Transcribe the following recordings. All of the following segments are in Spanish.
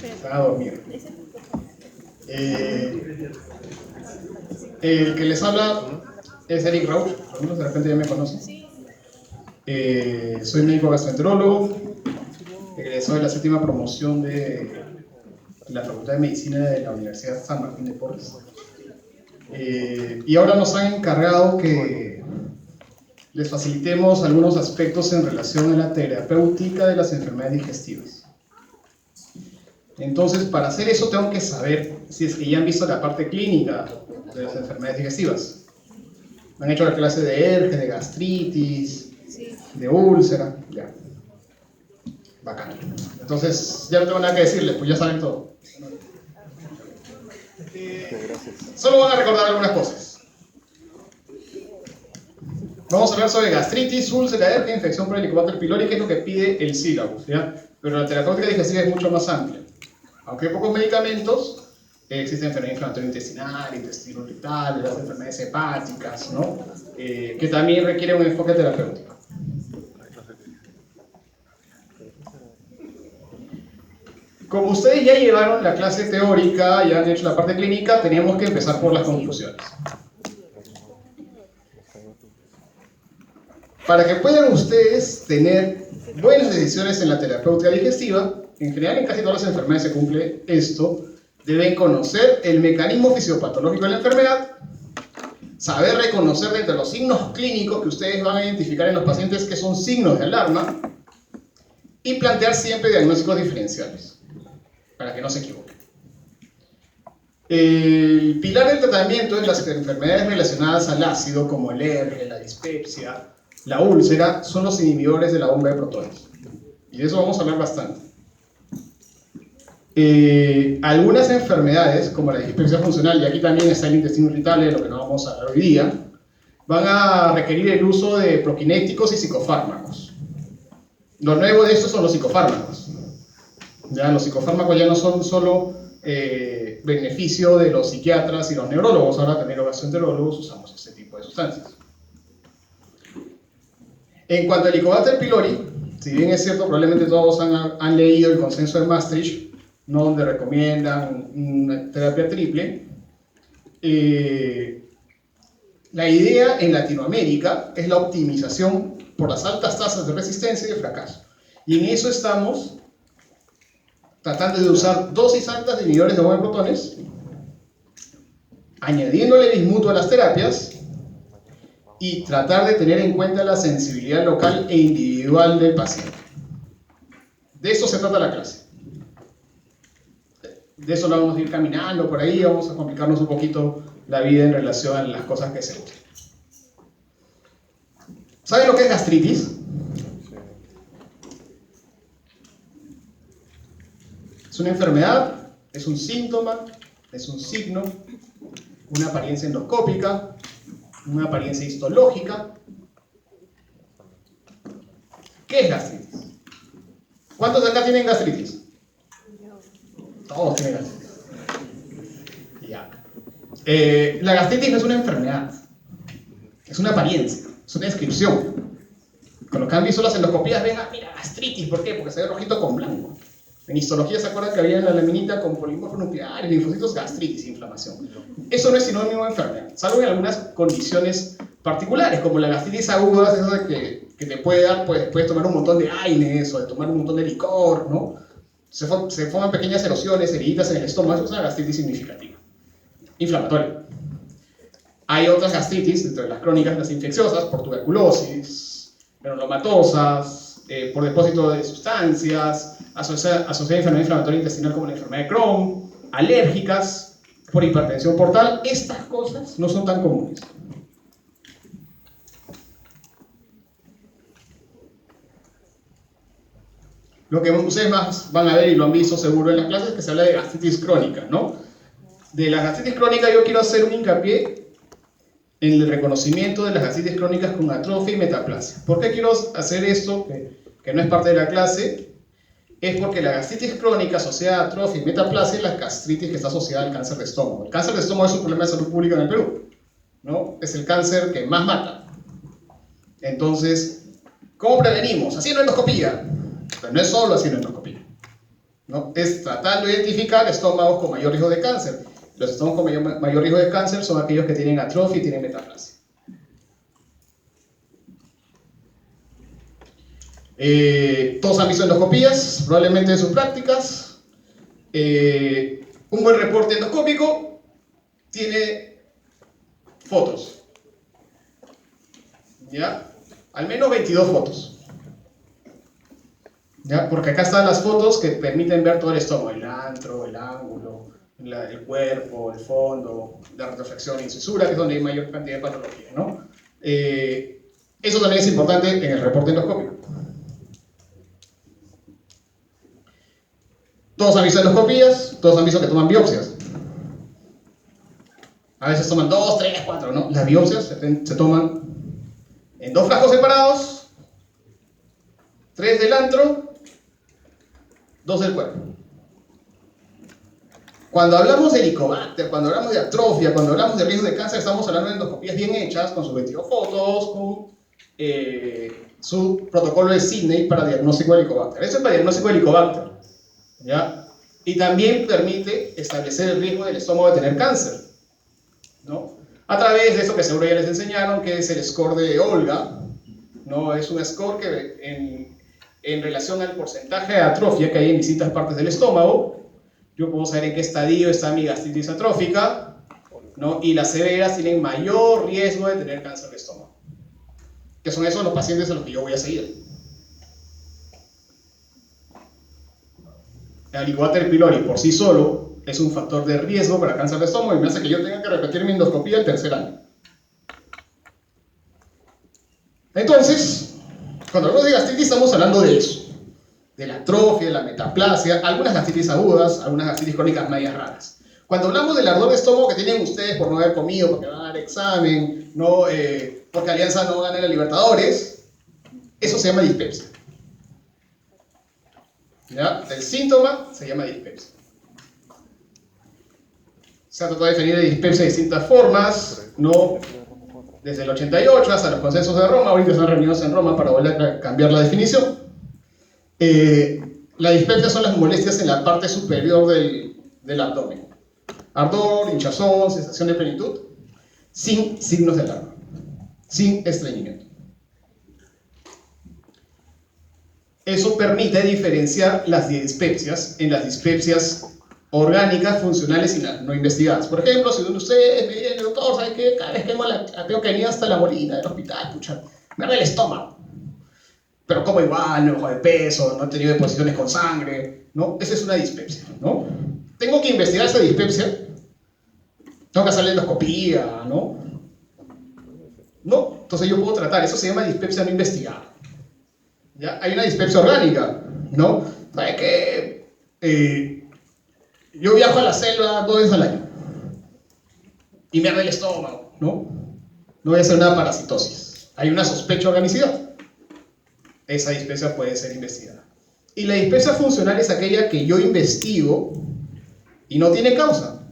Están a dormir. El que les habla es Eric Rauch, algunos de repente ya me conocen. Soy médico gastroenterólogo, egresado de la 7ª promoción de la Facultad de Medicina de la Universidad San Martín de Porres. Y ahora nos han encargado que les facilitemos algunos aspectos en relación a la terapéutica de las enfermedades digestivas. Entonces, para hacer eso tengo que saber si es que ya han visto la parte clínica de las enfermedades digestivas. Han hecho la clase de herpes, de gastritis, de úlcera, ya. Bacán. Entonces, ya no tengo nada que decirles, pues ya saben todo. Solo van a recordar algunas cosas. Vamos a hablar sobre gastritis, úlcera, herpes, infección por Helicobacter pylori, que es lo que pide el sílabus, ¿ya? Pero la terapéutica digestiva es mucho más amplia. Aunque hay pocos medicamentos, existe enfermedad inflamatoria intestinal, intestino irritable, las enfermedades hepáticas, ¿no? Que también requieren un enfoque terapéutico. Como ustedes ya llevaron la clase teórica, ya han hecho la parte clínica, teníamos que empezar por las conclusiones. Para que puedan ustedes tener buenas decisiones en la terapéutica digestiva, en general en casi todas las enfermedades se cumple esto, deben conocer el mecanismo fisiopatológico de la enfermedad, saber reconocer entre los signos clínicos que ustedes van a identificar en los pacientes que son signos de alarma, y plantear siempre diagnósticos diferenciales, para que no se equivoquen. El pilar del tratamiento en las enfermedades relacionadas al ácido, como el herpes, la dispepsia, la úlcera, son los inhibidores de la bomba de protones. Y de eso vamos a hablar bastante. Algunas enfermedades, como la dispepsia funcional, y aquí también está el intestino irritable, de lo que no vamos a hablar hoy día, van a requerir el uso de proquinéticos y psicofármacos. Lo nuevo de esto son los psicofármacos. Ya, los psicofármacos ya no son solo beneficio de los psiquiatras y los neurólogos, ahora también los gastroenterólogos usamos este tipo de sustancias. En cuanto al Helicobacter pylori, si bien es cierto, probablemente todos han leído el consenso de Maastricht, ¿no? Donde recomiendan una terapia triple, la idea en Latinoamérica es la optimización por las altas tasas de resistencia y de fracaso. Y en eso estamos tratando de usar dosis altas de inhibidores de bomba de protones, añadiéndole bismuto a las terapias, y tratar de tener en cuenta la sensibilidad local e individual del paciente. De eso se trata la clase. De eso lo vamos a ir caminando por ahí, vamos a complicarnos un poquito la vida en relación a las cosas que se usan. ¿Saben lo que es gastritis? Es una enfermedad, es un síntoma, es un signo, una apariencia endoscópica, una apariencia histológica. ¿Qué es gastritis? ¿Cuántos de acá tienen gastritis? Todos tienen gastritis. Ya. La gastritis no es una enfermedad, es una apariencia, es una descripción. Con los que han visto las endoscopías, ven, mira, gastritis, ¿por qué? Porque se ve rojito con blanco. En histología se acuerdan que había en la laminita con polimorfos nucleares, linfocitos, gastritis, inflamación. Eso no es sinónimo de enfermedad, salvo en algunas condiciones particulares, como la gastritis aguda, eso de que te puede dar, puedes tomar un montón de AINES o de tomar un montón de licor, ¿no? Se forman pequeñas erosiones, heriditas en el estómago, eso es una gastritis significativa, inflamatoria. Hay otras gastritis, entre las crónicas, las infecciosas, por tuberculosis, granulomatosas, por depósito de sustancias, asociada a enfermedad inflamatoria intestinal como la enfermedad de Crohn, alérgicas, por hipertensión portal. Estas cosas no son tan comunes. Lo que ustedes más van a ver y lo han visto seguro en las clases es que se habla de gastritis crónica, ¿no? De la gastritis crónica yo quiero hacer un hincapié en el reconocimiento de las gastritis crónicas con atrofia y metaplasia. ¿Por qué quiero hacer esto? Que no es parte de la clase. Es porque la gastritis crónica asociada a atrofia y metaplasia es la gastritis que está asociada al cáncer de estómago. El cáncer de estómago es un problema de salud pública en el Perú, ¿no? Es el cáncer que más mata. Entonces, ¿cómo prevenimos? Haciendo endoscopía. Pero no es solo haciendo endoscopía. ¿no? Es tratando de identificar estómagos con mayor riesgo de cáncer. Los estómagos con mayor riesgo de cáncer son aquellos que tienen atrofia y tienen metaplasia. Todos han visto endoscopías, probablemente en sus prácticas. Un buen reporte endoscópico tiene fotos. ¿Ya? Al menos 22 fotos. ¿Ya? Porque acá están las fotos que permiten ver todo el estómago, el antro, el ángulo, el cuerpo, el fondo, la retroflexión y incisura, que es donde hay mayor cantidad de patología, ¿no? Eso también es importante en el reporte endoscópico. Todos han visto endoscopías, todos han visto que toman biopsias. A veces toman 2, 3, 4, ¿no? Las biopsias se toman en 2 frascos separados, 3 del antro, 2 del cuerpo. Cuando hablamos de Helicobacter, cuando hablamos de atrofia, cuando hablamos de riesgo de cáncer, estamos hablando de endoscopías bien hechas, con sus 22 fotos, con su protocolo de Sidney para diagnóstico de Helicobacter. Eso es para diagnóstico de Helicobacter, ¿ya? Y también permite establecer el riesgo del estómago de tener cáncer, ¿no? A través de eso que seguro ya les enseñaron, que es el score de Olga, ¿no? Es un score que en relación al porcentaje de atrofia que hay en distintas partes del estómago, yo puedo saber en qué estadio está mi gastritis atrófica, ¿no? Y las severas tienen mayor riesgo de tener cáncer de estómago. Que son esos los pacientes a los que yo voy a seguir. El Helicobacter pylori por sí solo es un factor de riesgo para cáncer de estómago y me hace que yo tenga que repetir mi endoscopía el tercer año. Entonces, cuando hablamos de gastritis estamos hablando de eso. De la atrofia, de la metaplasia, algunas gastritis agudas, algunas gastritis crónicas medias raras. Cuando hablamos del ardor de estómago que tienen ustedes por no haber comido, porque van a dar examen, no, porque Alianza no gana la Libertadores, eso se llama dispepsia. ¿Ya? El síntoma se llama dispepsia. Se ha tratado de definir dispepsia de distintas formas, ¿no? Desde el 88 hasta los consensos de Roma, ahorita están reunidos en Roma para volver a cambiar la definición. La dispepsia son las molestias en la parte superior del abdomen. Ardor, hinchazón, sensación de plenitud, sin signos de alarma, sin estreñimiento. Eso permite diferenciar las dispepsias en las dispepsias orgánicas, funcionales y no investigadas. Por ejemplo, si usted me dice, doctor, ¿sabe qué? Cada vez que tengo que venir hasta la Molina del hospital, pucha, me arde el estómago. Pero como igual, no bajo de peso, no he tenido deposiciones con sangre, ¿no? Esa es una dispepsia, ¿no? Tengo que investigar esa dispepsia, tengo que hacerle endoscopía, ¿no? No, entonces yo puedo tratar, eso se llama dispepsia no investigada. ¿Ya? Hay una dispepsia orgánica, ¿no? ¿Sabe qué? Yo viajo a la selva 2 veces al año y me arde el estómago, ¿no? No voy a hacer una parasitosis. Hay una sospecha de organicidad. Esa dispepsia puede ser investigada. Y la dispepsia funcional es aquella que yo investigo y no tiene causa,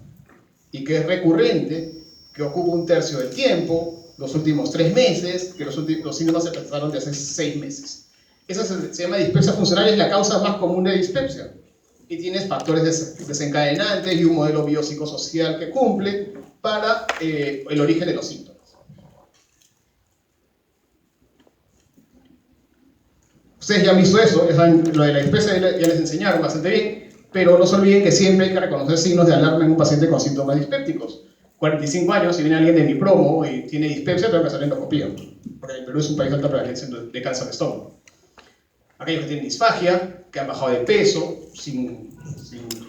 y que es recurrente, que ocupa 1/3 del tiempo, los últimos 3 meses, que los síntomas se presentaron de hace 6 meses. Esa se llama dispepsia funcional, es la causa más común de dispepsia. Y tienes factores desencadenantes y un modelo biopsicosocial que cumple para el origen de los síntomas. Ustedes ya han visto eso, lo de la dispepsia ya les enseñaron bastante bien, pero no se olviden que siempre hay que reconocer signos de alarma en un paciente con síntomas dispépticos. 45 años, si viene alguien de mi promo y tiene dispepsia, tengo que hacer endoscopía, porque el Perú es un país de alta prevalencia de cáncer de estómago. Aquellos que tienen disfagia, que han bajado de peso sin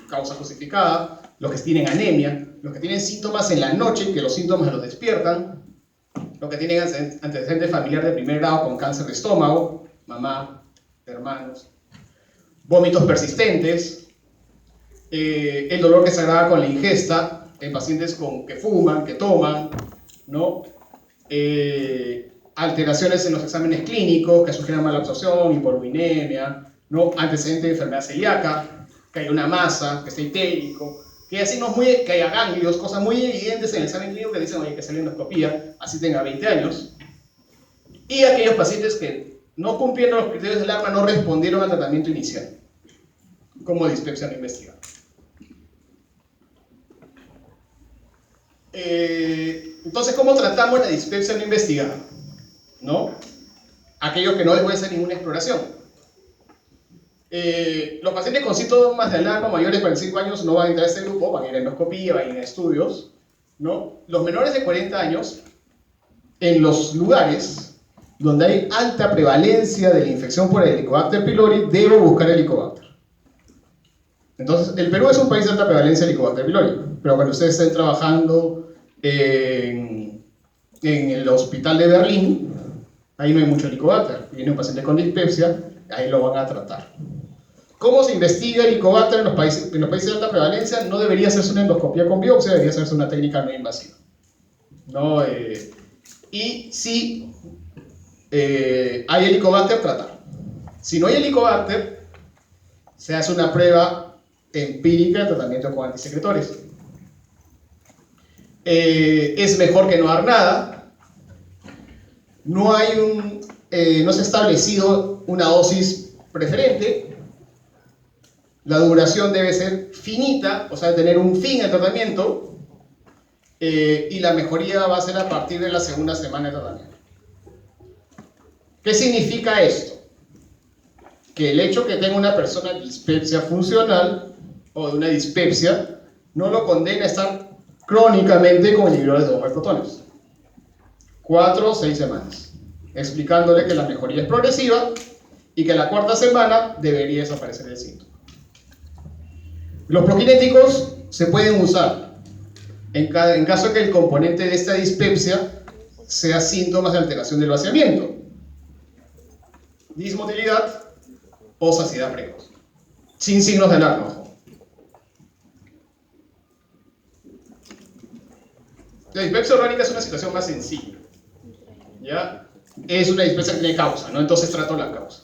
causa justificada, los que tienen anemia, los que tienen síntomas en la noche, que los síntomas los despiertan, los que tienen antecedente familiar de primer grado con cáncer de estómago, mamá, hermanos, vómitos persistentes, el dolor que se agrava con la ingesta en pacientes que fuman, que toman, ¿no? Alteraciones en los exámenes clínicos que sugieran mala absorción, hipouremia, ¿no? Antecedente de enfermedad celíaca, que hay una masa, que está itérico, que hay signos que haya ganglios, cosas muy evidentes en el examen clínico que dicen, oye, hay que hacer endoscopía, así tenga 20 años. Y aquellos pacientes que no cumplieron los criterios del alarma, no respondieron al tratamiento inicial. como dispepsia no investigada. Entonces, ¿cómo tratamos la dispepsia no investigada? ¿No? Aquellos que no les voy a hacer ninguna exploración. Los pacientes con síntomas de alarma mayores de 45 años no van a entrar a este grupo, van a ir a endoscopía, van a ir a estudios, ¿no? Los menores de 40 años, en los lugares donde hay alta prevalencia de la infección por el Helicobacter pylori, debo buscar el Helicobacter. Entonces, el Perú es un país de alta prevalencia de Helicobacter pylori, pero cuando ustedes estén trabajando en el hospital de Berlín, ahí no hay mucho Helicobacter. Viene un paciente con dispepsia, ahí lo van a tratar. ¿Cómo se investiga el Helicobacter en los países de alta prevalencia? No debería hacerse una endoscopia con biopsia, debería hacerse una técnica no invasiva. ¿No? Y si hay Helicobacter, tratar. Si no hay Helicobacter, se hace una prueba empírica de tratamiento con antisecretores. Es mejor que no dar nada. No se ha establecido una dosis preferente. La duración debe ser finita, o sea, tener un fin el tratamiento, y la mejoría va a ser a partir de la segunda semana de tratamiento. ¿Qué significa esto? Que el hecho que tenga una persona dispepsia funcional o de una dispepsia no lo condena a estar crónicamente con inhibidores de bomba de protones. 4 o 6 semanas, explicándole que la mejoría es progresiva y que a la cuarta semana debería desaparecer el síntoma. Los prokinéticos se pueden usar en caso de que el componente de esta dispepsia sea síntomas de alteración del vaciamiento, dismotilidad o saciedad precoz, sin signos de alarma. La dispepsia orgánica es una situación más sencilla, ¿ya? Es una dispepsia que tiene causa, ¿no? Entonces trato la causa.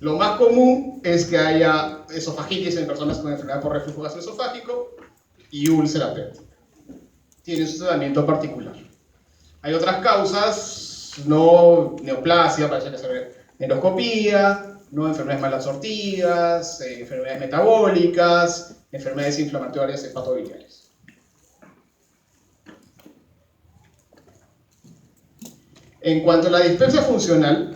Lo más común es que haya esofagitis en personas con enfermedad por reflujo gastroesofágico y úlcera péptica. Tiene un tratamiento particular. Hay otras causas, no neoplasia, parece que se ve endoscopía, no enfermedades mal absortidas, enfermedades metabólicas, enfermedades inflamatorias hepatobiliares. En cuanto a la dispepsia funcional,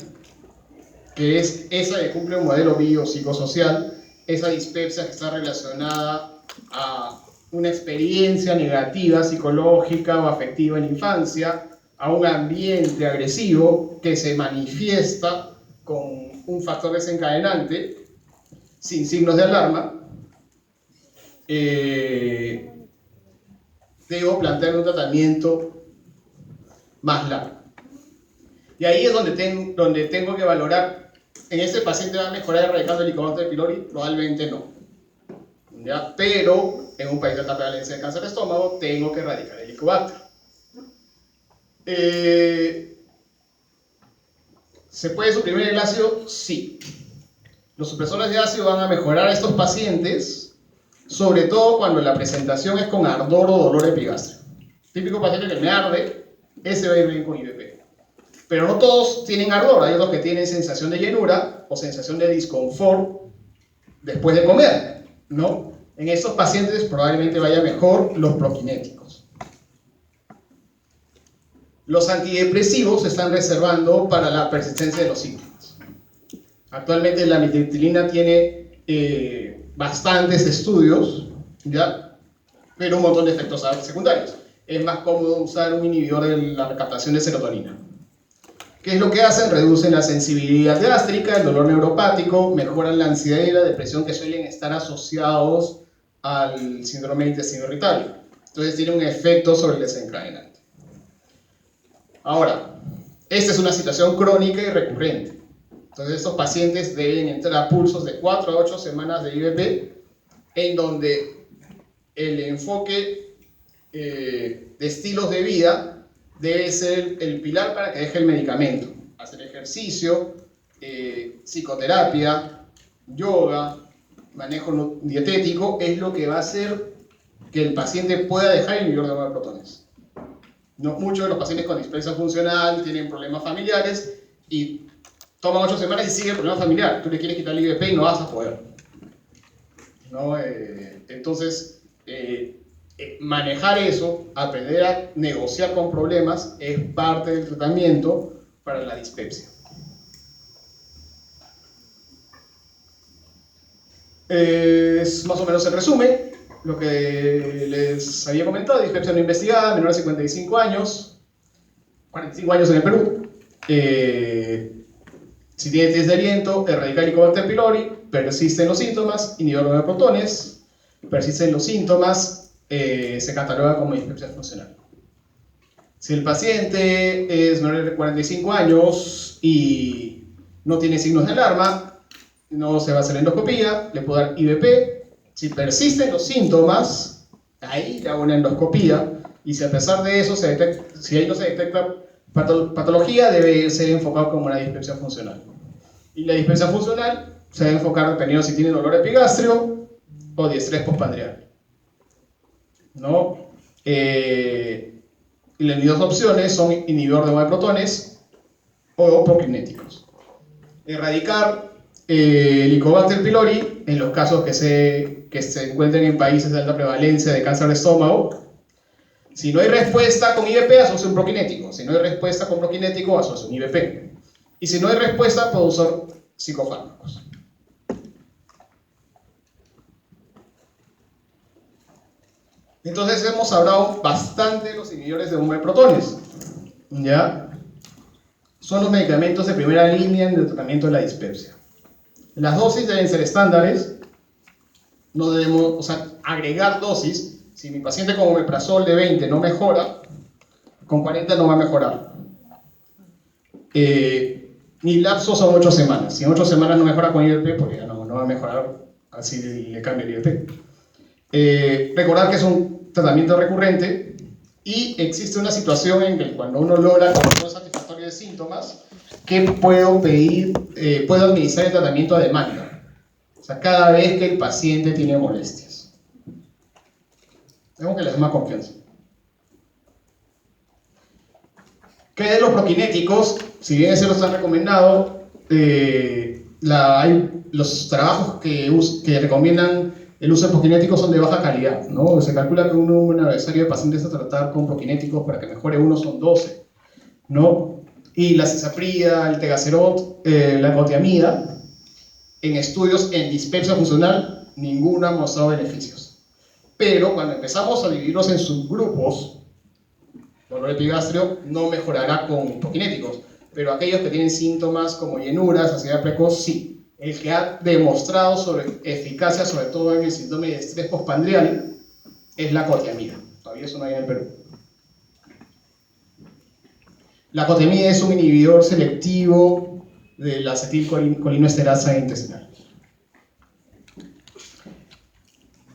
que es esa que cumple un modelo biopsicosocial, esa dispepsia que está relacionada a una experiencia negativa psicológica o afectiva en la infancia, a un ambiente agresivo que se manifiesta con un factor desencadenante sin signos de alarma, debo plantear un tratamiento más largo. Y ahí es donde tengo que valorar, ¿en este paciente va a mejorar erradicando el Helicobacter pylori? Probablemente no. ¿Ya? Pero en un país de alta prevalencia de cáncer de estómago tengo que erradicar el Helicobacter. ¿Se puede suprimir el ácido? Sí. Los supresores de ácido van a mejorar a estos pacientes, sobre todo cuando la presentación es con ardor o dolor epigástrico. Típico paciente que me arde, ese va a ir bien con IBP. Pero no todos tienen ardor, hay otros que tienen sensación de llenura o sensación de disconfort después de comer, ¿no? En estos pacientes probablemente vaya mejor los prokinéticos. Los antidepresivos se están reservando para la persistencia de los síntomas. Actualmente la amitriptilina tiene bastantes estudios, ¿ya? Pero un montón de efectos secundarios. Es más cómodo usar un inhibidor de la recaptación de serotonina. ¿Qué es lo que hacen? Reducen la sensibilidad gástrica, el dolor neuropático, mejoran la ansiedad y la depresión que suelen estar asociados al síndrome de intestino irritable. Entonces tiene un efecto sobre el desencadenante. Ahora, esta es una situación crónica y recurrente. Entonces estos pacientes deben entrar a pulsos de 4 a 8 semanas de IBP, en donde el enfoque de estilos de vida debe ser el pilar para que deje el medicamento. Hacer ejercicio, psicoterapia, yoga, manejo dietético es lo que va a hacer que el paciente pueda dejar el inhibidor de bomba de protones. No, muchos de los pacientes con dispepsia funcional tienen problemas familiares y toman 8 semanas y sigue el problema familiar. Tú le quieres quitar el IBP y no vas a poder. ¿no? Entonces, manejar eso, aprender a negociar con problemas, es parte del tratamiento para la dispepsia. Es más o menos el resumen, lo que les había comentado: dispepsia no investigada, menor de 55 años, 45 años en el Perú. Si tiene test de aliento, erradicar Helicobacter pylori, persisten los síntomas, inhibidor de protones, persisten los síntomas, se cataloga como dispepsia funcional. Si el paciente es menor de 45 años y no tiene signos de alarma, no se va a hacer endoscopía, le puedo dar IVP. Si persisten los síntomas, ahí le hago una endoscopía, y si a pesar de eso si ahí no se detecta patología, debe ser enfocado como una dispepsia funcional. Y la dispepsia funcional se debe enfocar dependiendo si tiene dolor epigastrio o diestrés postpandreal, ¿no? Y las dos opciones son inhibidor de bomba de protones o prokinéticos. Erradicar Helicobacter pylori en los casos que se encuentren en países de alta prevalencia de cáncer de estómago. Si no hay respuesta con IVP, asocio un prokinético. Si no hay respuesta con prokinético, asocio un IVP. Y si no hay respuesta, puedo usar psicofármacos. Entonces hemos hablado bastante de los inhibidores de bomba de protones, ¿ya? Son los medicamentos de primera línea en el tratamiento de la dispepsia. Las dosis deben ser estándares, no debemos, agregar dosis. Si mi paciente con omeprazol de 20 no mejora, con 40 no va a mejorar. Mi lapso son 8 semanas. Si en 8 semanas no mejora con IVP, pues ya no va a mejorar, así le cambio el IVP. Recordar que es un tratamiento recurrente y existe una situación en que cuando uno logra control satisfactorio de síntomas, que puedo administrar el tratamiento a demanda. O sea, cada vez que el paciente tiene molestias. Tengo que les dé más confianza. ¿Qué de los prokinéticos? Si bien ese los han recomendado, los trabajos que recomiendan el uso de prokinéticos son de baja calidad, ¿no? Se calcula que un adversario de pacientes a tratar con prokinéticos para que mejore uno son 12, ¿no? Y la cisaprida, el tegacerot, la cotiamida, en estudios en dispepsia funcional, ninguna ha mostrado beneficios. Pero cuando empezamos a dividirlos en subgrupos, dolor epigastrio no mejorará con prokinéticos, pero aquellos que tienen síntomas como llenuras, ansiedad precoz, sí. El que ha demostrado eficacia, sobre todo en el síndrome de estrés postpandreal, es la cotiamida. Todavía eso no hay en el Perú. La cotiamida es un inhibidor selectivo de la acetilcolinoesterasa intestinal.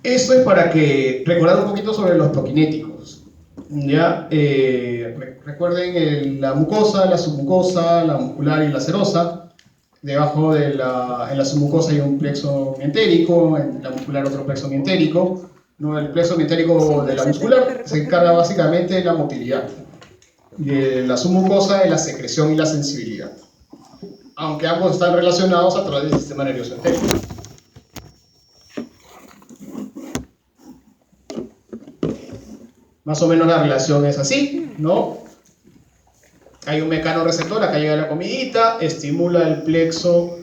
Esto es para que recordar un poquito sobre los prokinéticos. ¿Ya? Recuerden la mucosa, la submucosa, la muscular y la serosa. Debajo en la submucosa hay un plexo mientérico, en la muscular otro plexo mientérico. ¿No? El plexo mientérico de la muscular se encarga básicamente de la motilidad. De la submucosa de la secreción y la sensibilidad. Aunque ambos están relacionados a través del sistema nervioso entérico. Más o menos la relación es así, ¿no? Hay un mecanorreceptor, acá llega la comidita, estimula el plexo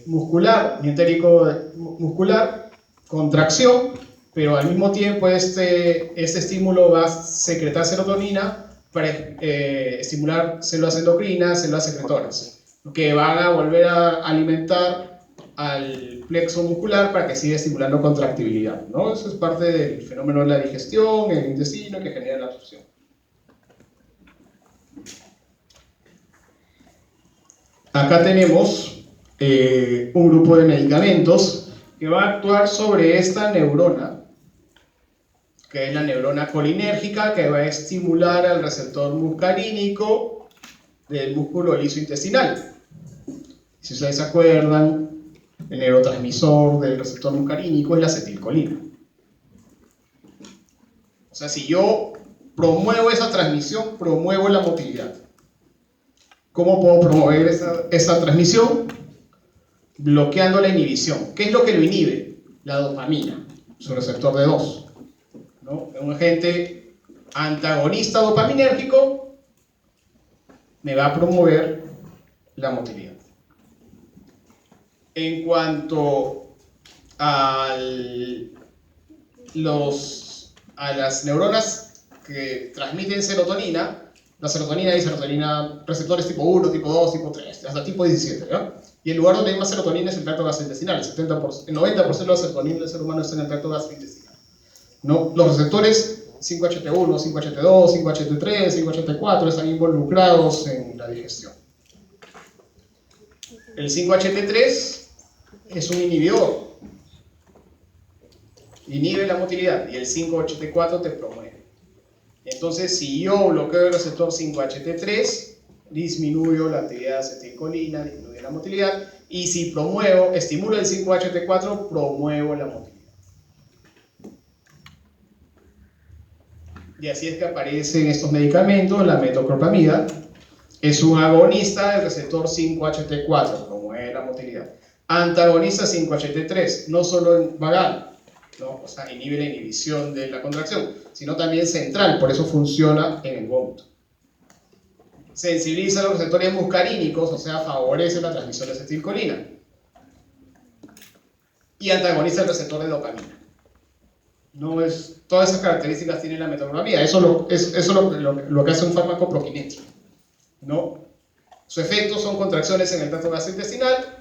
muscular, mientérico muscular, contracción, pero al mismo tiempo este estímulo va a secretar serotonina para estimular células endocrinas, células secretoras, que van a volver a alimentar al plexo muscular para que siga estimulando contractibilidad, ¿no? Eso es parte del fenómeno de la digestión, el intestino, que genera la absorción. Acá tenemos un grupo de medicamentos que va a actuar sobre esta neurona, que es la neurona colinérgica, que va a estimular al receptor muscarínico del músculo liso intestinal. Si ustedes se acuerdan, el neurotransmisor del receptor muscarínico es la acetilcolina. O sea, si yo promuevo esa transmisión, promuevo la motilidad. ¿Cómo puedo promover esa transmisión? Bloqueando la inhibición. ¿Qué es lo que lo inhibe? La dopamina, su receptor de 2, ¿no? Un agente antagonista dopaminérgico me va a promover la motilidad. En cuanto a las neuronas que transmiten serotonina, la serotonina y serotonina receptores tipo 1, tipo 2, tipo 3, hasta tipo 17, ¿no? Y el lugar donde hay más serotonina es el tracto gastrointestinal. El 90% de la serotonina del ser humano está en el tracto gastrointestinal, ¿no? Los receptores 5HT1, 5HT2, 5HT3, 5HT4 están involucrados en la digestión. El 5HT3 es un inhibidor, inhibe la motilidad, y el 5HT4 te promueve. Entonces, si yo bloqueo el receptor 5HT3, disminuyo la actividad de acetilcolina, disminuyo la motilidad, y si estimulo el 5HT4, promuevo la motilidad. Y así es que aparecen estos medicamentos. La metoclopramida es un agonista del receptor 5HT4, promueve la motilidad. Antagonista 5HT3, no solo en vagal, ¿no? O sea, inhibe la inhibición de la contracción, sino también central, por eso funciona en el vómito. Sensibiliza los receptores muscarínicos, o sea, favorece la transmisión de acetilcolina. Y antagoniza el receptor de dopamina. No es, todas esas características tiene la metoclopramida. Eso es lo que hace un fármaco prokinético, ¿no? Su efecto son contracciones en el tracto gastrointestinal,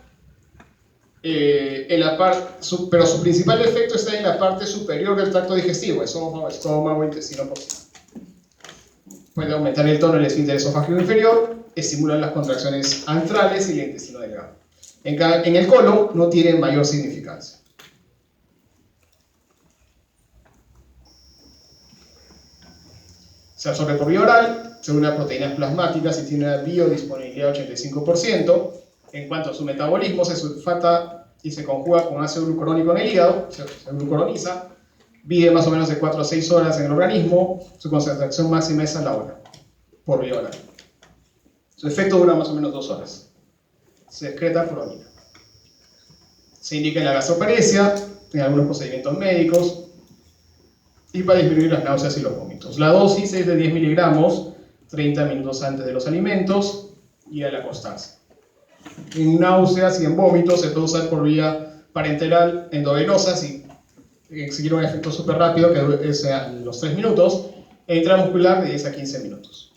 pero su principal efecto está en la parte superior del tracto digestivo, estómago, intestino porcino. Puede aumentar el tono del esfínter esofágico inferior, estimula las contracciones antrales y el intestino delgado. En el colon no tiene mayor significancia. Se absorbe por vía oral, según las proteínas plasmáticas y tiene una biodisponibilidad de 85%. En cuanto a su metabolismo, se sulfata y se conjuga con ácido glucurónico en el hígado, se glucuroniza, vive más o menos de 4 a 6 horas en el organismo, su concentración máxima es a la hora, por vía oral. Su efecto dura más o menos 2 horas. Se excreta por orina. Se indica en la gastroparesia, en algunos procedimientos médicos, y para disminuir las náuseas y los vómitos. La dosis es de 10 miligramos, 30 minutos antes de los alimentos y al acostarse. En náuseas y en vómitos se puede usar por vía parenteral endovenosa si quiere un efecto súper rápido, que es a los 3 minutos, e intramuscular de 10 a 15 minutos.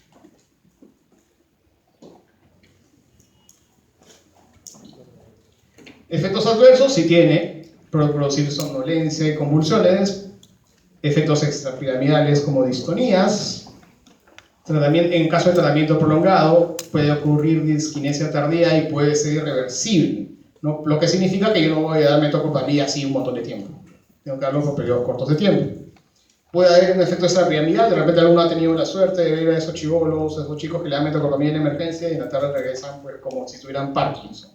Efectos adversos, si tiene, producir somnolencia y convulsiones, efectos extrapiramidales como distonías. En caso de tratamiento prolongado puede ocurrir disquinesia tardía y puede ser irreversible, ¿no? Lo que significa que yo no voy a dar metoclopramida así un montón de tiempo, tengo que darlo por periodos cortos de tiempo. Puede haber un efecto extrapiramidal, de repente alguno ha tenido la suerte de ver a esos chibolos, a esos chicos que le dan metoclopramida en emergencia y en la tarde regresan pues, como si tuvieran Parkinson,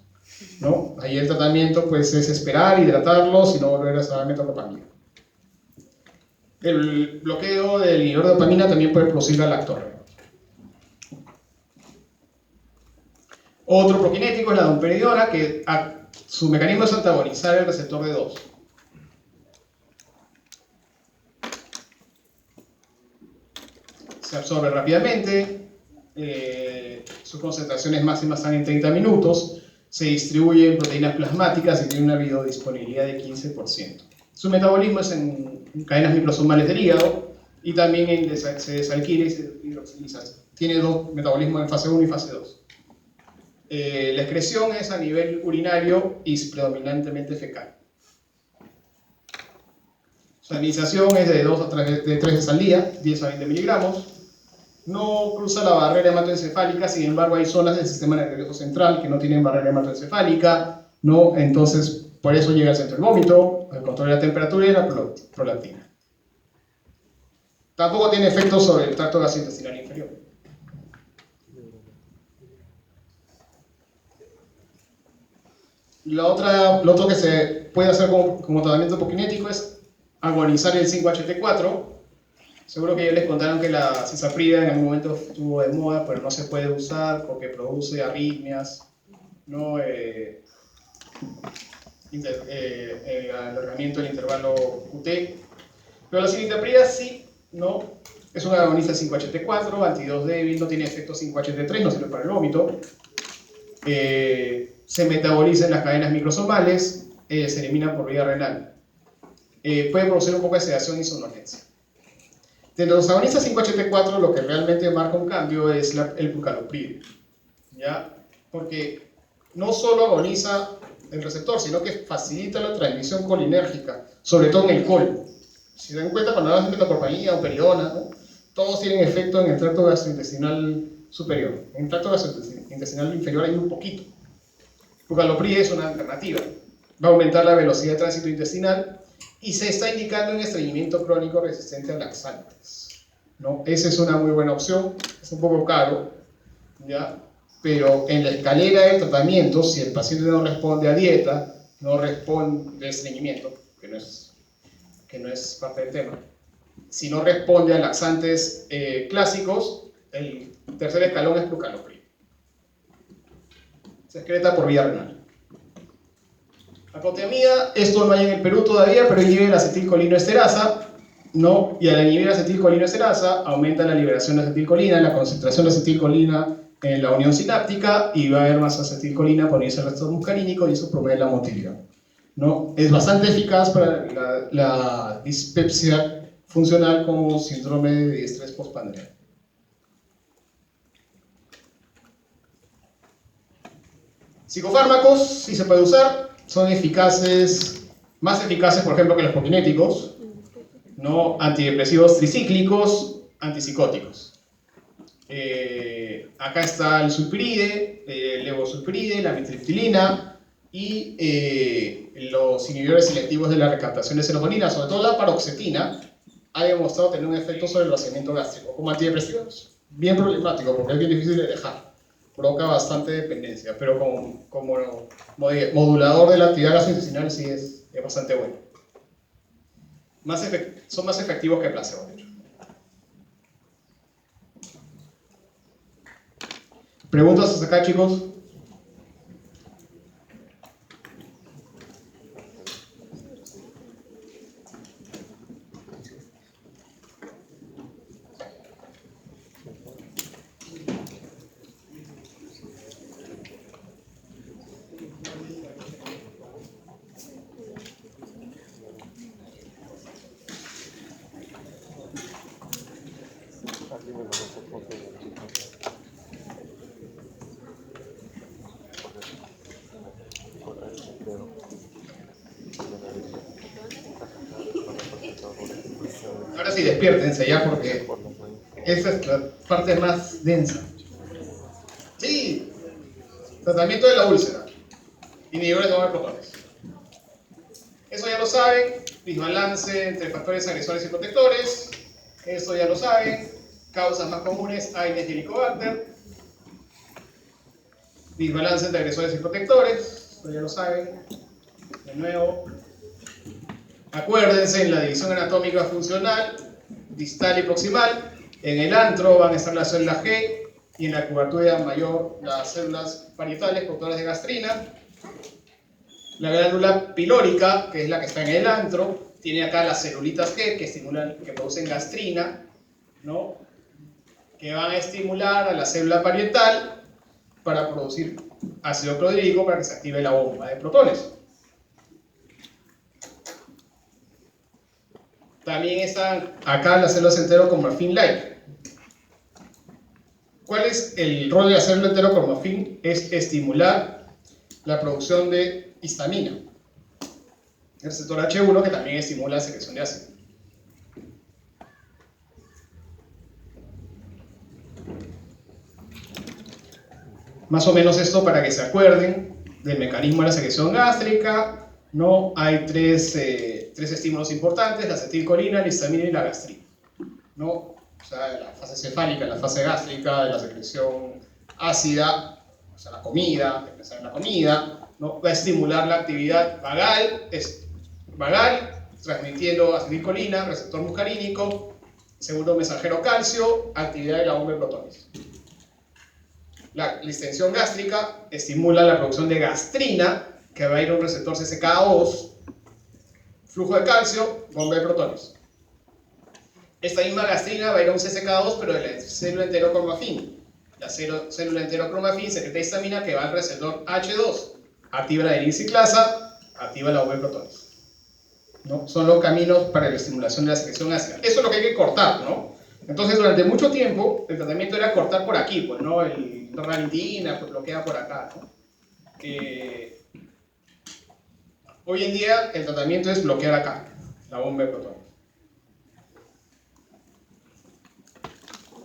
¿no? Ahí el tratamiento pues, es esperar, hidratarlos y no volver a dar metoclopramida. El bloqueo del inhibidor de dopamina también puede producir galactorrea. Otro prokinético es la domperidona, que su mecanismo es antagonizar el receptor de 2. Se absorbe rápidamente, sus concentraciones máximas están en 30 minutos, se distribuye en proteínas plasmáticas y tiene una biodisponibilidad de 15%. Su metabolismo es en cadenas microsomales del hígado y también se desalquila y se hidroxiliza. Tiene dos metabolismos en fase 1 y fase 2. La excreción es a nivel urinario y predominantemente fecal. Su administración es de 3 veces al día, 10 a 20 miligramos. No cruza la barrera hematoencefálica, sin embargo hay zonas del sistema nervioso central que no tienen barrera hematoencefálica, ¿no? Entonces por eso llega al centro del vómito, al control de la temperatura y la prolactina. Tampoco tiene efectos sobre el tracto gastrointestinal inferior. Lo otro que se puede hacer como tratamiento prokinético es agonizar el 5HT4. Seguro que ya les contaron que la cisaprida en algún momento estuvo de moda, pero no se puede usar porque produce arritmias, ¿no? el alargamiento del intervalo QT. Pero la cilindraprida sí, ¿no? Es un agonista 5-HT4, anti-2 débil, no tiene efecto 5-HT3, no sirve para el vómito. Se metaboliza en las cadenas microsomales, se elimina por vía renal. Puede producir un poco de sedación y somnolencia. De los agonistas 5-HT4, lo que realmente marca un cambio es el bucalopride, ¿ya? Porque no solo agoniza el receptor, sino que facilita la transmisión colinérgica, sobre todo en el colon. Si se dan cuenta, cuando hablamos de metopropanía o peridona, ¿no? Todos tienen efecto en el tracto gastrointestinal superior. En el tracto gastrointestinal inferior hay un poquito. Bucalopride es una alternativa. Va a aumentar la velocidad de tránsito intestinal y se está indicando en estreñimiento crónico resistente a laxantes, ¿no? Esa es una muy buena opción. Es un poco caro, ¿ya? Pero en la escalera de tratamiento, si el paciente no responde a dieta, no responde a estreñimiento, que no es parte del tema, si no responde a laxantes clásicos, el tercer escalón es bucalopride. Se excreta por vía renal. Aclotiamida, esto no hay en el Perú todavía, pero inhibe la acetilcolinoesterasa, ¿no? Y al inhibir la acetilcolinoesterasa, aumenta la liberación de acetilcolina, la concentración de acetilcolina en la unión sináptica, y va a haber más acetilcolina por irse al receptor muscarínico, y eso promueve la motilidad, ¿no? Es bastante eficaz para la dispepsia funcional como síndrome de estrés postpandreal. Psicofármacos, sí se puede usar, son eficaces, más eficaces, por ejemplo, que los prokinéticos, ¿no? Antidepresivos tricíclicos, antipsicóticos. Acá está el sulpiride, el levosulpiride, la mitriptilina y los inhibidores selectivos de la recaptación de serotonina, sobre todo la paroxetina, ha demostrado tener un efecto sobre el vaciamiento gástrico. Como antidepresivos, bien problemático porque es bien difícil de dejar. Provoca bastante dependencia, pero como modulador de la actividad gastrointestinal sí es bastante bueno. Son más efectivos que placebo, de hecho. ¿Preguntas hasta acá, chicos? Ahora sí, despiértense ya porque esa es la parte más densa. Sí, tratamiento de la úlcera, inhibidores de bomba de protones. Eso ya lo saben, desbalance entre factores agresores y protectores. Eso ya lo saben, causas más comunes, Aedes y Helicobacter. Desbalance entre agresores y protectores, eso ya lo saben. De nuevo, acuérdense en la división anatómica funcional, distal y proximal. En el antro van a estar las células G y en la curvatura mayor las células parietales productoras de gastrina. La glándula pilórica, que es la que está en el antro, tiene acá las celulitas G que producen gastrina, ¿no? Que van a estimular a la célula parietal para producir ácido clorhídrico para que se active la bomba de protones. También están acá las células enterocromafin-like. ¿Cuál es el rol de la célula enterocromafin? Es estimular la producción de histamina. El receptor H1 que también estimula la secreción de ácido. Más o menos esto para que se acuerden del mecanismo de la secreción gástrica. No hay tres estímulos importantes: la acetilcolina, la histamina y la gastrina, ¿no? O sea, la fase cefálica, la fase gástrica, de la secreción ácida, o sea, la comida, pensar en la comida, ¿no? Va a estimular la actividad vagal, transmitiendo acetilcolina, receptor muscarínico, segundo mensajero calcio, actividad de la bomba de protones. La distensión gástrica estimula la producción de gastrina, que va a ir a un receptor CCK2, flujo de calcio, bomba de protones. Esta misma gastrina va a ir a un CCK2, pero de la célula enterocromafin. La célula enterocromafin secreta histamina que va al receptor H2, activa la deliciclasa, activa la bomba de protones. ¿No? Son los caminos para la estimulación de la secreción ácida. Eso es lo que hay que cortar, ¿no? Entonces, durante mucho tiempo, el tratamiento era cortar por aquí, pues, ¿no? El ranitidina pues, bloquea por acá, ¿no? Hoy en día, el tratamiento es bloquear acá, la bomba de protones.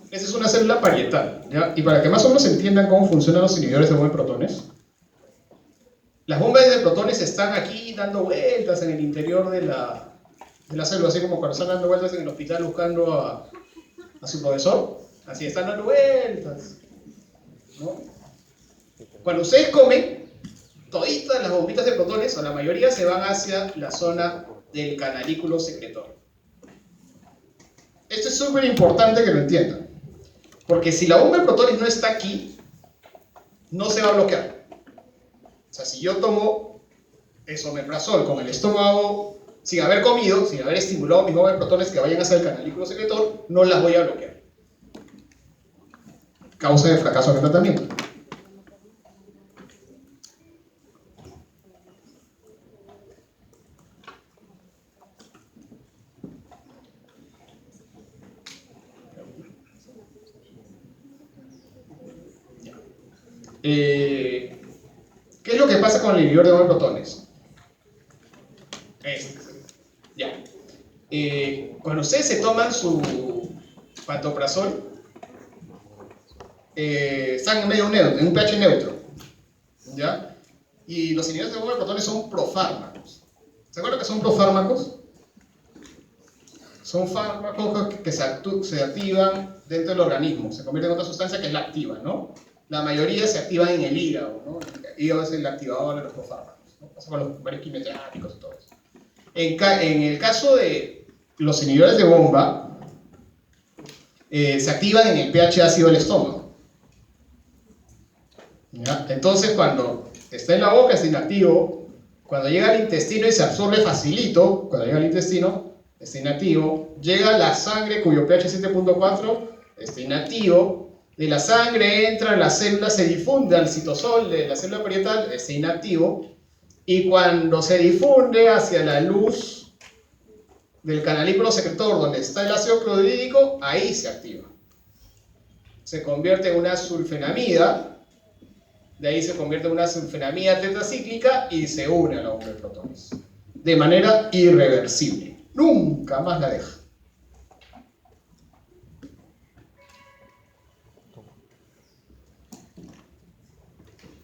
Esa es una célula parietal, ¿ya? Y para que más o menos entiendan cómo funcionan los inhibidores de bomba de protones, las bombas de protones están aquí dando vueltas en el interior de la célula, así como cuando están dando vueltas en el hospital buscando a su profesor, así están dando vueltas, ¿no? Cuando ustedes comen, toditas las bombitas de protones, o la mayoría, se van hacia la zona del canalículo secretor. Esto es súper importante que lo entiendan, porque si la bomba de protones no está aquí, no se va a bloquear. O sea, si yo tomo esomeprazol con el estómago sin haber comido, sin haber estimulado mis bombas de protones que vayan hacia el canalículo secretor, no las voy a bloquear. Causa de fracaso en el tratamiento. ¿Qué es lo que pasa con el inhibidor de bomba de protones? Ya. Cuando ustedes se toman su pantoprazol, están en medio neutro, en un pH neutro, ¿ya? Y los inhibidores de bomba de protones son profármacos. ¿Se acuerdan que son profármacos? Son fármacos que se activan dentro del organismo, se convierten en otra sustancia que es la activa, ¿no? La mayoría se activan en el hígado, ¿no? El hígado es el activador de los profármacos, ¿no? Pasa con los varios quimioterápicos y todo eso. En el caso de los inhibidores de bomba, se activan en el pH ácido del estómago. ¿Ya? Entonces, cuando está en la boca es inactivo, cuando llega al intestino y se absorbe facilito, cuando llega al intestino está inactivo, llega a la sangre cuyo pH es 7.4, está inactivo, de la sangre entra a la célula, se difunde al citosol de la célula parietal, está inactivo, y cuando se difunde hacia la luz del canalículo secretor donde está el ácido clorhídrico, ahí se activa. Se convierte en una sulfenamida, de ahí se convierte en una sulfenamida tetracíclica y se une a la bomba de protones. De manera irreversible. Nunca más la deja.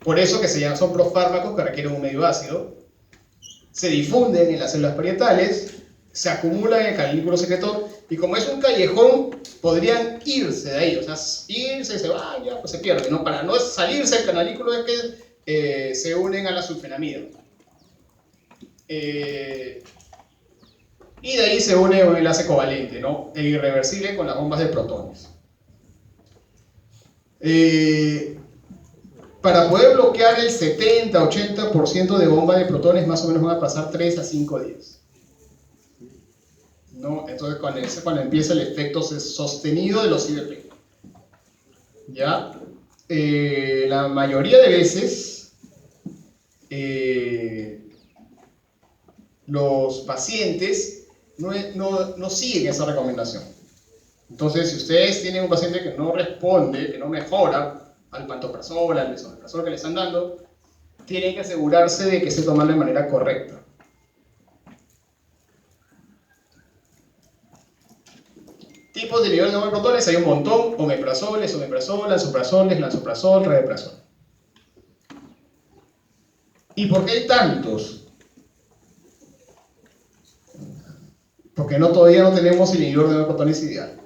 Por eso que son profármacos que requieren un medio ácido, se difunden en las células parietales, se acumulan en el canalículo secretor, y como es un callejón, podrían irse de ahí, o sea, irse y se van, ya, pues se pierde, ¿no? Para no salirse del canalículo es que se unen a la sulfenamida. Y de ahí se une un enlace covalente, ¿no? El irreversible con las bombas de protones. Para poder bloquear el 70-80% de bombas de protones, más o menos van a pasar 3 a 5 días. ¿No? Entonces, cuando empieza el efecto sostenido de los IBP. ¿Ya? La mayoría de veces, los pacientes no siguen esa recomendación. Entonces, si ustedes tienen un paciente que no responde, que no mejora al pantoprazol, al esomeprazol que le están dando, tienen que asegurarse de que se toman de manera correcta. Tipos de inhibidores de bomba de protones hay un montón: omeprazol, esomeprazol, lansoprazol, lansoprazol, rabeprazol. ¿Y por qué hay tantos? Porque todavía no tenemos el inhibidor de bomba de protones ideal.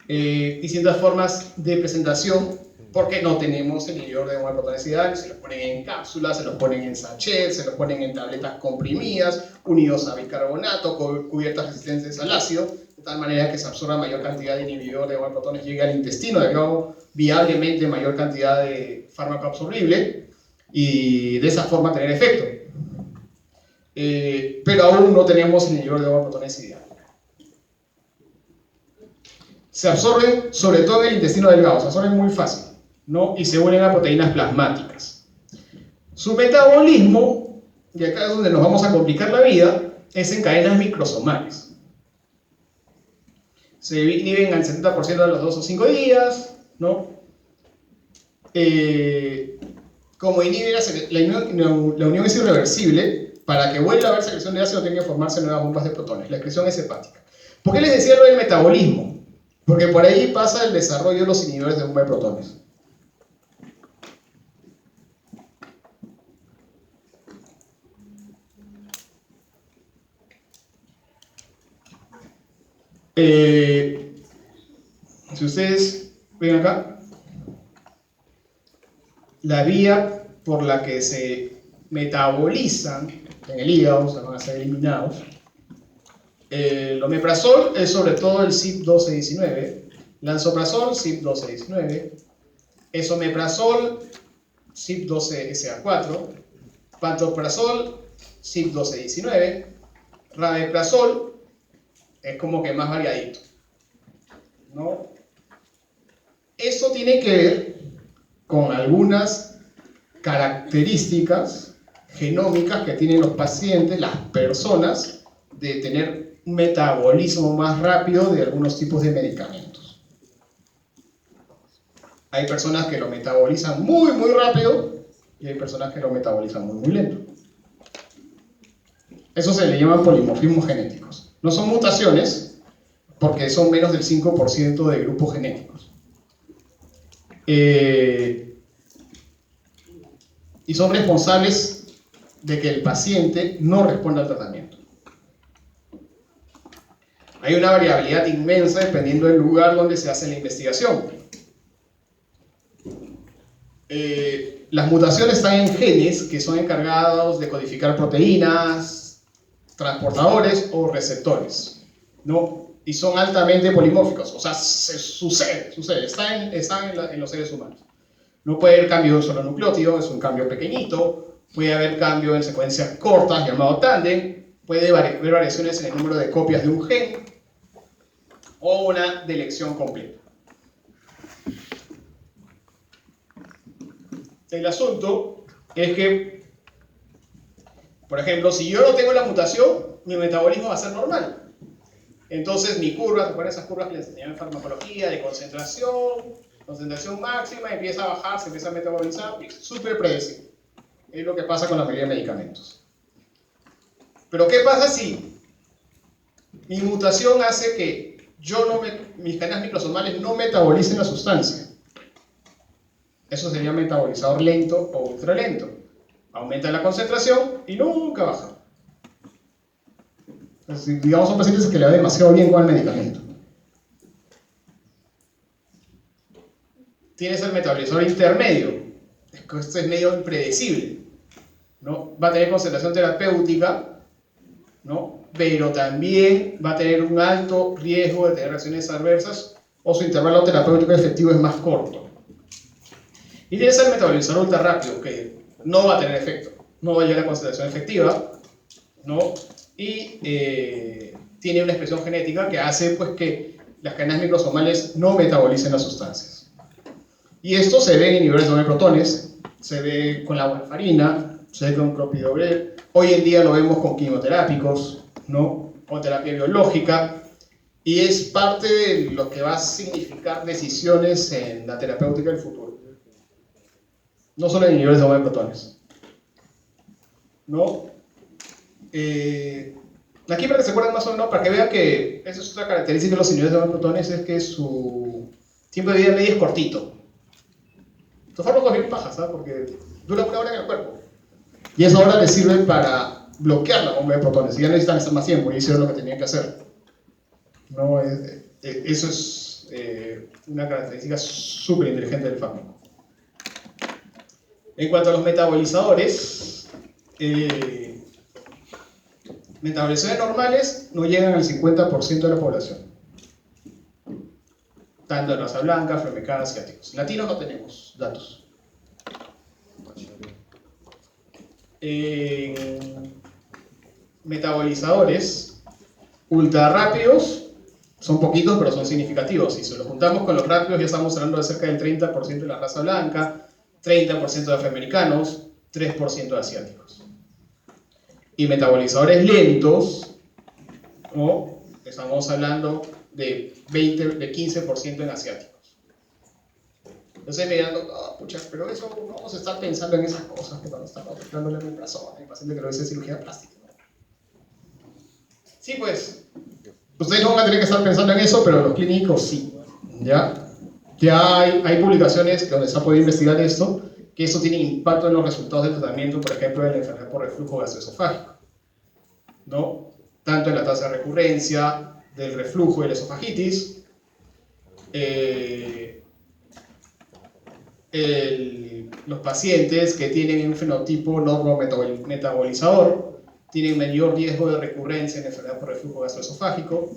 Distintas formas de presentación, porque no tenemos el inhibidor de bomba de protones ideal. Se los ponen en cápsulas, se los ponen en sachet, se los ponen en tabletas comprimidas, unidos a bicarbonato, cubiertas resistentes al ácido, de tal manera que se absorba mayor cantidad de inhibidor de bomba de protones, llegue al intestino, de nuevo, viablemente mayor cantidad de fármaco absorbible. y de esa forma tener efecto. Pero aún no tenemos el inhibidor de gamma protones ideal. Se absorben sobre todo en el intestino delgado, se absorben muy fácil, ¿no? Y se unen a proteínas plasmáticas. Su metabolismo, y acá es donde nos vamos a complicar la vida, es en cadenas microsomales. Se inhiben al 70% a los 2 o 5 días, ¿no? Como inhiben la unión es irreversible, para que vuelva a haber secreción de ácido tienen que formarse nuevas bombas de protones. La excreción es hepática. ¿Por qué les decía lo del metabolismo? Porque por ahí pasa el desarrollo de los inhibidores de bomba de protones. Si ustedes ven acá, la vía por la que se metabolizan en el hígado, o sea, van a ser eliminados. El omeprazol es sobre todo el CYP1219, lansoprazol CYP1219, esomeprazol CYP12SA4, pantoprazol CYP1219, rabeprazol es como que más variadito, ¿no? Esto tiene que ver con algunas características genómicas que tienen los pacientes, las personas, de tener un metabolismo más rápido de algunos tipos de medicamentos. Hay personas que lo metabolizan muy rápido y hay personas que lo metabolizan muy lento. Eso se le llama polimorfismos genéticos. No son mutaciones porque son menos del 5% de grupos genéticos. Y son responsables de que el paciente no responda al tratamiento. Hay una variabilidad inmensa dependiendo del lugar donde se hace la investigación. Las mutaciones están en genes que son encargados de codificar proteínas, transportadores o receptores, ¿no? Y son altamente polimórficos, o sea, sucede, están en los seres humanos. No puede haber cambio de un solo nucleótido, es un cambio pequeñito, puede haber cambio en secuencias cortas llamado tándem, puede haber variaciones en el número de copias de un gen o una delección completa. El asunto es que, por ejemplo, si yo no tengo la mutación, mi metabolismo va a ser normal. Entonces mi curva, ¿recuerdan esas curvas que les enseñaban en farmacología de concentración máxima, empieza a bajar, se empieza a metabolizar, es súper predecible. Es lo que pasa con la mayoría de medicamentos. Pero ¿qué pasa si mi mutación hace que mis cadenas microsomales no metabolicen la sustancia? Eso sería metabolizador lento o ultralento. Aumenta la concentración y nunca baja. Entonces, digamos, son pacientes que le va demasiado bien con el medicamento. Tienes el metabolizador intermedio. Esto es medio impredecible, ¿no? Va a tener concentración terapéutica, ¿no? Pero también va a tener un alto riesgo de tener reacciones adversas o su intervalo terapéutico efectivo es más corto. Y tienes el metabolizador ultra rápido, que no va a tener efecto, no va a llegar a concentración efectiva, ¿no? Y tiene una expresión genética que hace pues, que las cadenas microsomales no metabolicen las sustancias. Y esto se ve en inhibidores de protones, se ve con la warfarina, se ve con clopidogrel, hoy en día lo vemos con quimioterápicos, ¿no? O terapia biológica, y es parte de lo que va a significar decisiones en la terapéutica del futuro. No solo en inhibidores de protones, ¿no? Aquí para que se acuerden más o menos, para que vean que esa es otra característica de los inhibidores de protones, es que su tiempo de vida medio es cortito. Estos fármacos bien pajas, ¿sabes? Porque dura una hora en el cuerpo. Y eso ahora les sirve para bloquear la bomba de protones. Y ya no necesitan estar más tiempo, y hicieron lo que tenían que hacer. ¿No? Eso es una característica súper inteligente del fármaco. En cuanto a los metabolizadores, metabolizadores normales no llegan al 50% de la población. Tanto en raza blanca, afroamericanos, asiáticos. Latinos no tenemos datos. metabolizadores ultra rápidos son poquitos, pero son significativos. Si se los juntamos con los rápidos, ya estamos hablando de cerca del 30% de la raza blanca, 30% de afroamericanos, 3% de asiáticos. Y metabolizadores lentos, ¿no? Estamos hablando de 15% en asiáticos. Entonces me dirán, no, pucha, pero eso no vamos a estar pensando en esas cosas que cuando estamos dándole omeprazol, hay paciente que lo dice cirugía plástica, ¿no? Sí, pues, ustedes no van a tener que estar pensando en eso, pero los clínicos sí, ¿ya? Ya hay publicaciones donde se ha podido investigar esto, que eso tiene impacto en los resultados del tratamiento, por ejemplo, en la enfermedad por reflujo gastroesofágico, ¿no? Tanto en la tasa de recurrencia del reflujo y la esofagitis, los pacientes que tienen un fenotipo normo-metabolizador tienen mayor riesgo de recurrencia en enfermedad por reflujo gastroesofágico.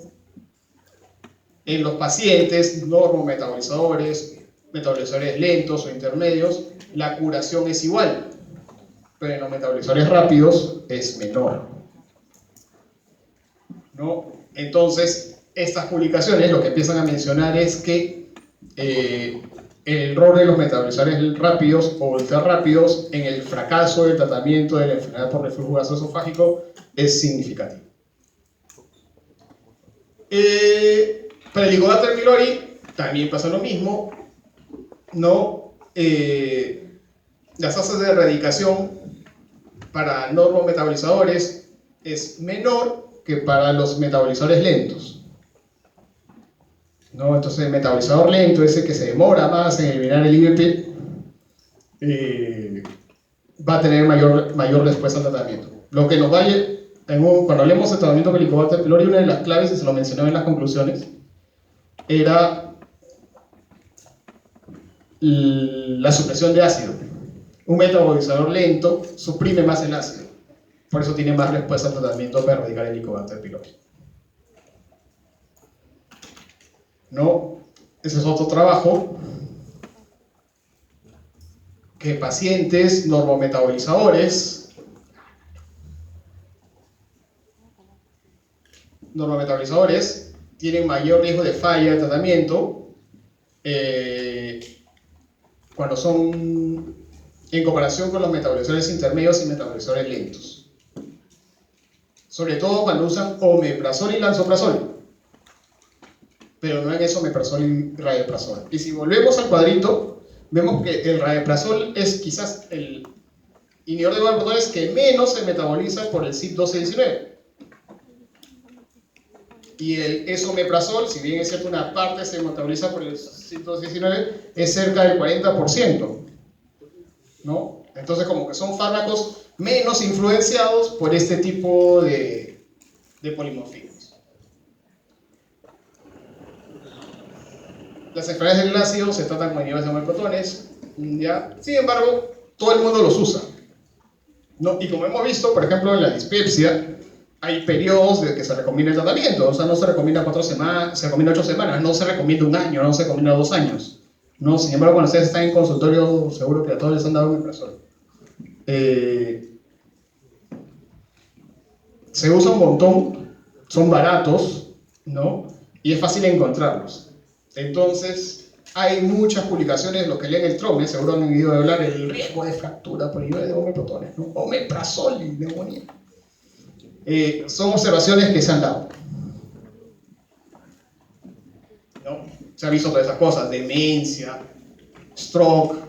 En los pacientes normo-metabolizadores, metabolizadores lentos o intermedios, la curación es igual, pero en los metabolizadores rápidos es menor, ¿no? Entonces, estas publicaciones lo que empiezan a mencionar es que el rol de los metabolizadores rápidos o ultra rápidos en el fracaso del tratamiento de la enfermedad por reflujo gastroesofágico es significativo. Para el Helicobacter pylori también pasa lo mismo, ¿no? Las tasas de erradicación para normometabolizadores es menor que para los metabolizadores lentos, ¿no? Entonces el metabolizador lento, ese que se demora más en eliminar el IBP, va a tener mayor respuesta al tratamiento. Lo que nos vaya, cuando hablemos de tratamiento con Helicobacter pylori, una de las claves, y se lo mencioné en las conclusiones, era la supresión de ácido. Un metabolizador lento suprime más el ácido, por eso tiene más respuesta al tratamiento para erradicar el Helicobacter pylori, ¿no? Ese es otro trabajo, que pacientes normometabolizadores tienen mayor riesgo de falla de tratamiento cuando son en comparación con los metabolizadores intermedios y metabolizadores lentos, sobre todo cuando usan omeprazol y lansoprazol, pero no en eso omeprazol y rabeprazol. Y si volvemos al cuadrito, vemos que el rabeprazol es quizás el inhibidor de protones que menos se metaboliza por el CYP1219. Y el esomeprazol, si bien es cierto una parte se metaboliza por el CYP1219, es cerca del 40%, ¿no? Entonces como que son fármacos menos influenciados por este tipo de polimorfismos. Las enfermedades del ácido se tratan con inhibidores de homeoprotones, ¿ya? Sin embargo, todo el mundo los usa, ¿no? Y como hemos visto, por ejemplo, en la dispepsia, hay periodos de que se recomienda el tratamiento, o sea, no se recomienda 4 semanas, se recomienda 8 semanas, no se recomienda 1 año, no se recomienda 2 años, ¿no? Sin embargo, cuando ustedes están en consultorio, seguro que a todos les han dado omeprazol. Se usa un montón, son baratos, ¿no? Y es fácil encontrarlos. Entonces, hay muchas publicaciones, los que leen el TROME seguro han oído hablar del riesgo de fractura por inhibidores de homeoprotones, ¿no? Omeprazol y neumonía. Son observaciones que se han dado, ¿no? Se ha visto todas esas cosas, demencia, stroke,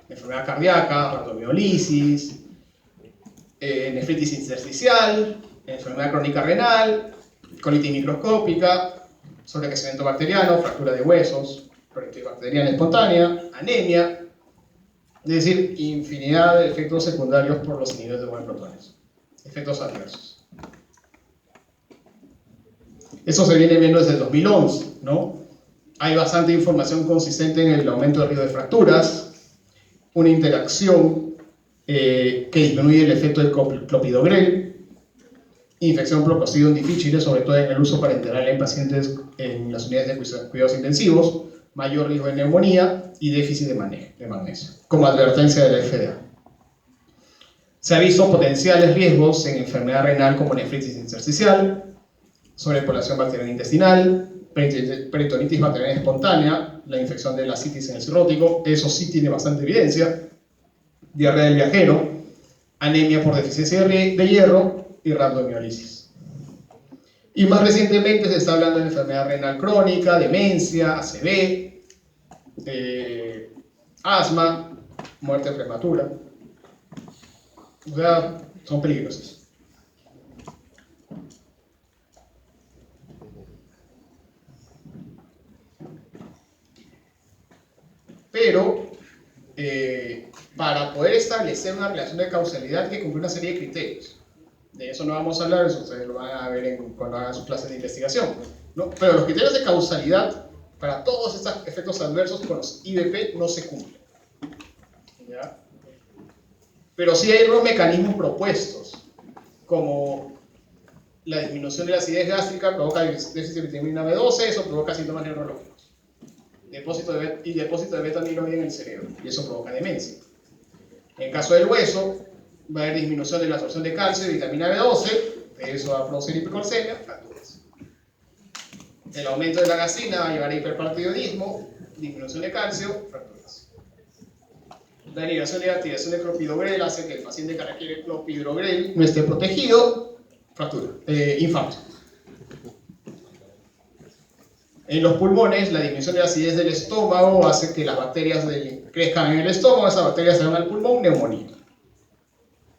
enfermedad cardíaca, rhabdomiolisis, nefritis intersticial, enfermedad crónica renal, colitis microscópica, sobrecrecimiento bacteriano, fractura de huesos, colitis bacteriana espontánea, anemia, es decir, infinidad de efectos secundarios por los inhibidores de homeoprotones, efectos adversos. Eso se viene viendo desde el 2011, ¿no? Hay bastante información consistente en el aumento del riesgo de fracturas, una interacción que disminuye el efecto del clopidogrel, infección por Clostridium difficile, sobre todo en el uso parenteral en pacientes en las unidades de cuidados intensivos, mayor riesgo de neumonía y déficit de magnesio, como advertencia de la FDA. Se ha visto potenciales riesgos en enfermedad renal como nefritis intersticial, sobrepoblación bacteriana intestinal, peritonitis bacteriana espontánea, la infección de la citis en el cirrótico, eso sí tiene bastante evidencia, diarrea del viajero, anemia por deficiencia de hierro y rhabdomiólisis. Y más recientemente se está hablando de enfermedad renal crónica, demencia, ACV, asma, muerte prematura. O sea, son peligrosos. Pero, para poder establecer una relación de causalidad hay que cumplir una serie de criterios. De eso no vamos a hablar, eso ustedes lo van a ver cuando hagan sus clases de investigación, ¿no? Pero los criterios de causalidad para todos estos efectos adversos con los IBP no se cumplen, ¿ya? Pero sí hay unos mecanismos propuestos, como la disminución de la acidez gástrica provoca déficit de vitamina B12, eso provoca síntomas neurológicos. Depósito de beta-amiloide en el cerebro, y eso provoca demencia. En el caso del hueso, va a haber disminución de la absorción de calcio y vitamina B12, eso va a producir hipercalcemia, fracturas. El aumento de la gastrina va a llevar a hiperparatidismo, disminución de calcio, fracturas. La elevación de la activación de clopidogrel hace que el paciente que requiere clopidogrel no esté protegido, fractura, infarto. En los pulmones, la disminución de la acidez del estómago hace que las bacterias crezcan en el estómago, esas bacterias se van al pulmón, neumonía.